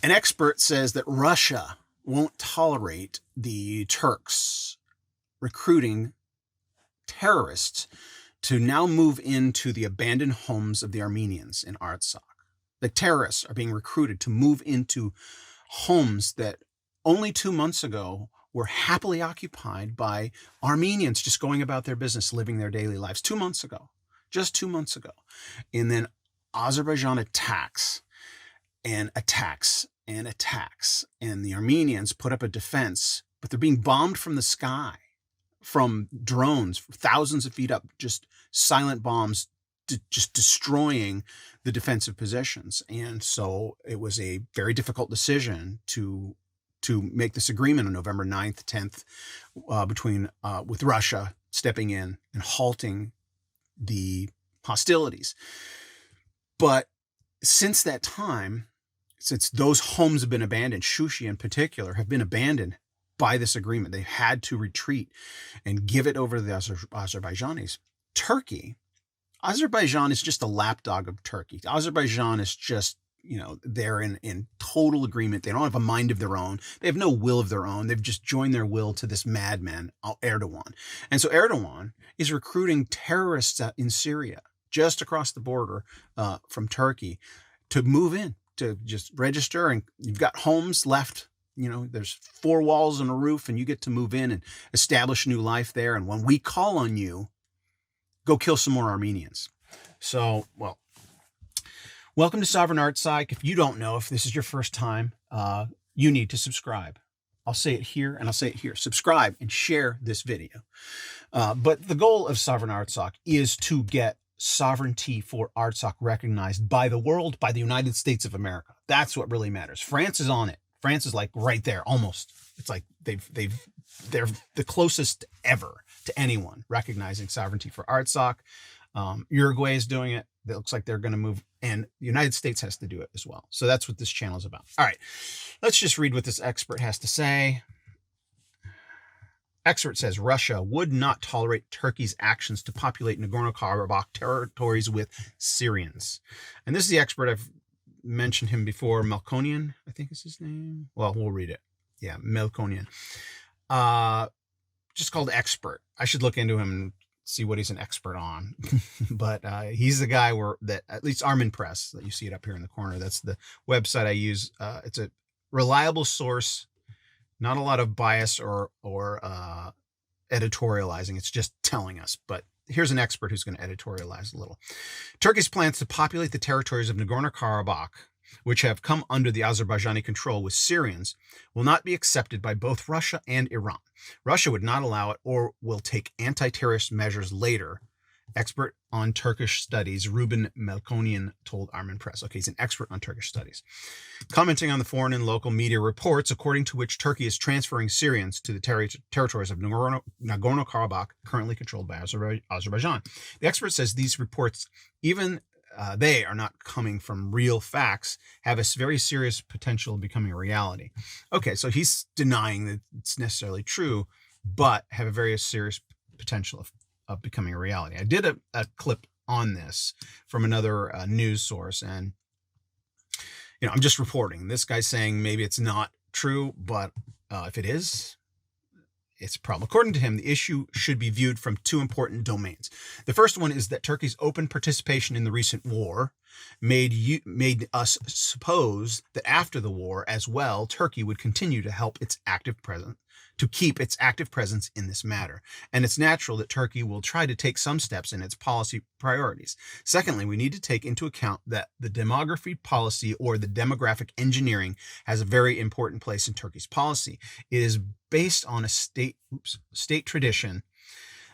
An expert says that Russia won't tolerate the Turks recruiting terrorists to now move into the abandoned homes of the Armenians in Artsakh. The terrorists are being recruited to move into homes that only 2 months ago were happily occupied by Armenians just going about their business, living their daily lives. 2 months ago, just 2 months ago. And then Azerbaijan attacks and attacks and attacks. And the Armenians put up a defense, but they're being bombed from the sky, from drones, thousands of feet up, just silent bombs, just destroying the defensive positions. And so it was a very difficult decision to make this agreement on November 9th, 10th, with Russia stepping in and halting the hostilities. But since that time, since those homes have been abandoned, Shushi in particular, have been abandoned by this agreement. They had to retreat and give it over to the Azerbaijanis. Azerbaijan is just a lapdog of Turkey. Azerbaijan is just, they're in total agreement. They don't have a mind of their own. They have no will of their own. They've just joined their will to this madman, Erdogan. And so Erdogan is recruiting terrorists in Syria, just across the border from Turkey, to move in, to just register. And you've got homes left. There's 4 walls and a roof, and you get to move in and establish a new life there. And when we call on you, go kill some more Armenians. So, welcome to Sovereign Artsakh. If you don't know, if this is your first time, you need to subscribe. I'll say it here and I'll say it here. Subscribe and share this video. But the goal of Sovereign Artsakh is to get sovereignty for Artsakh recognized by the world, by the United States of America. That's what really matters. France is on it. France is like right there, almost. It's like they're the closest ever to anyone recognizing sovereignty for Artsakh. Uruguay is doing it. It looks like they're going to move, and the United States has to do it as well. So that's what this channel is about. All right, let's just read what this expert has to say. Expert says Russia would not tolerate Turkey's actions to populate Nagorno-Karabakh territories with Syrians. And this is the expert. I've mentioned him before. Melkonian, I think is his name. Well, we'll read it. Yeah, Melkonian. Just called expert. I should look into him and see what he's an expert on. But he's the guy that at least Armin Press, that you see it up here in the corner. That's the website I use. It's a reliable source. Not a lot of bias or editorializing. It's just telling us. But here's an expert who's going to editorialize a little. Turkey's plans to populate the territories of Nagorno-Karabakh, which have come under the Azerbaijani control with Syrians, will not be accepted by both Russia and Iran. Russia would not allow it or will take anti-terrorist measures later. Expert on Turkish studies, Ruben Melkonian told Armin Press. Okay, he's an expert on Turkish studies. Commenting on the foreign and local media reports, according to which Turkey is transferring Syrians to the territories of Nagorno-Karabakh, currently controlled by Azerbaijan. The expert says these reports, even they are not coming from real facts, have a very serious potential of becoming a reality. Okay, so he's denying that it's necessarily true, but have a very serious potential of becoming a reality. I did a clip on this from another news source, and I'm just reporting. This guy's saying maybe it's not true, but if it is, it's a problem. According to him, the issue should be viewed from 2 important domains. The first one is that Turkey's open participation in the recent war made us suppose that after the war as well, Turkey would continue to keep its active presence in this matter. And it's natural that Turkey will try to take some steps in its policy priorities. Secondly, we need to take into account that the demography policy, or the demographic engineering, has a very important place in Turkey's policy. It is based on a state tradition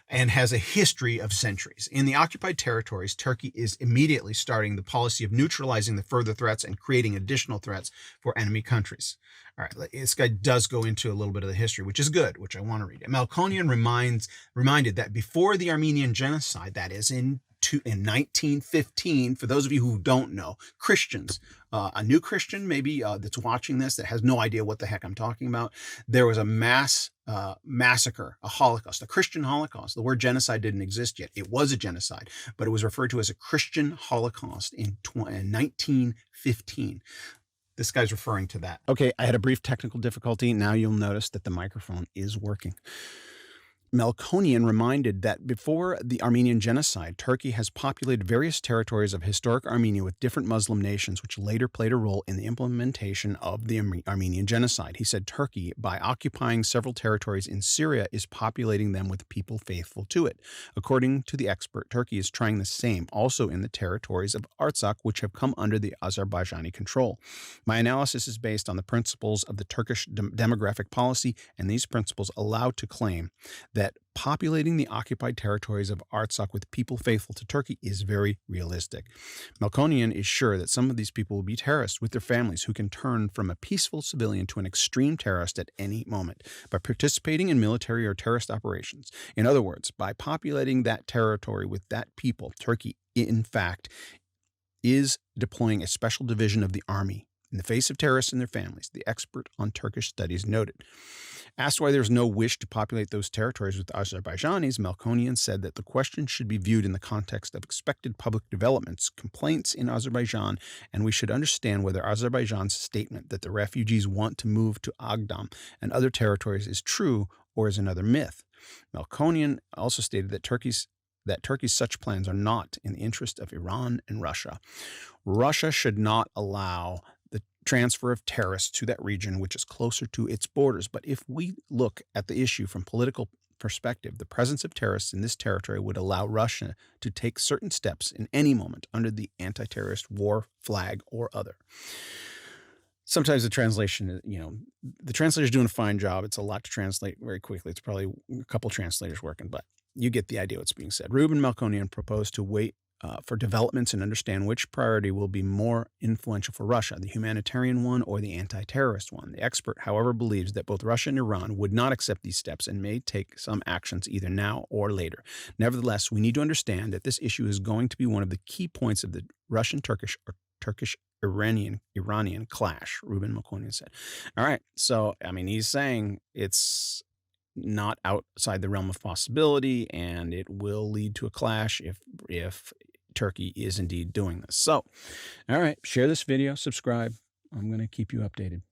and has a history of centuries. In the occupied territories, Turkey is immediately starting the policy of neutralizing the further threats and creating additional threats for enemy countries. All right, this guy does go into a little bit of the history, which is good, which I want to read. Melkonian reminded that before the Armenian genocide, that is in 1915, for those of you who don't know, Christians, a new Christian maybe that's watching this that has no idea what the heck I'm talking about, there was a mass massacre, a Holocaust, a Christian Holocaust. The word genocide didn't exist yet. It was a genocide, but it was referred to as a Christian Holocaust in 1915. This guy's referring to that. Okay, I had a brief technical difficulty. Now you'll notice that the microphone is working. Melkonian reminded that before the Armenian genocide, Turkey has populated various territories of historic Armenia with different Muslim nations, which later played a role in the implementation of the Armenian genocide. He said Turkey, by occupying several territories in Syria, is populating them with people faithful to it. According to the expert, Turkey is trying the same also in the territories of Artsakh, which have come under the Azerbaijani control. My analysis is based on the principles of the Turkish demographic policy, and these principles allow to claim that populating the occupied territories of Artsakh with people faithful to Turkey is very realistic. Melkonian is sure that some of these people will be terrorists with their families who can turn from a peaceful civilian to an extreme terrorist at any moment by participating in military or terrorist operations. In other words, by populating that territory with that people, Turkey, in fact, is deploying a special division of the army in the face of terrorists and their families, the expert on Turkish studies noted. Asked why there's no wish to populate those territories with Azerbaijanis, Melkonian said that the question should be viewed in the context of expected public developments, complaints in Azerbaijan, and we should understand whether Azerbaijan's statement that the refugees want to move to Agdam and other territories is true or is another myth. Melkonian also stated that Turkey's such plans are not in the interest of Iran and Russia. Russia should not allow the transfer of terrorists to that region, which is closer to its borders. But if we look at the issue from political perspective, the presence of terrorists in this territory would allow Russia to take certain steps in any moment under the anti-terrorist war flag or other. Sometimes the translation, the translator's doing a fine job. It's a lot to translate very quickly. It's probably a couple translators working, but you get the idea what's being said. Ruben Melkonian proposed to wait for developments and understand which priority will be more influential for Russia, the humanitarian one or the anti-terrorist one. The expert, however, believes that both Russia and Iran would not accept these steps and may take some actions either now or later. Nevertheless, we need to understand that this issue is going to be one of the key points of the Russian-Turkish or Turkish-Iranian clash, Ruben Melkonian said. All right, so, he's saying it's not outside the realm of possibility, and it will lead to a clash if Turkey is indeed doing this. So, all right, share this video, subscribe. I'm going to keep you updated.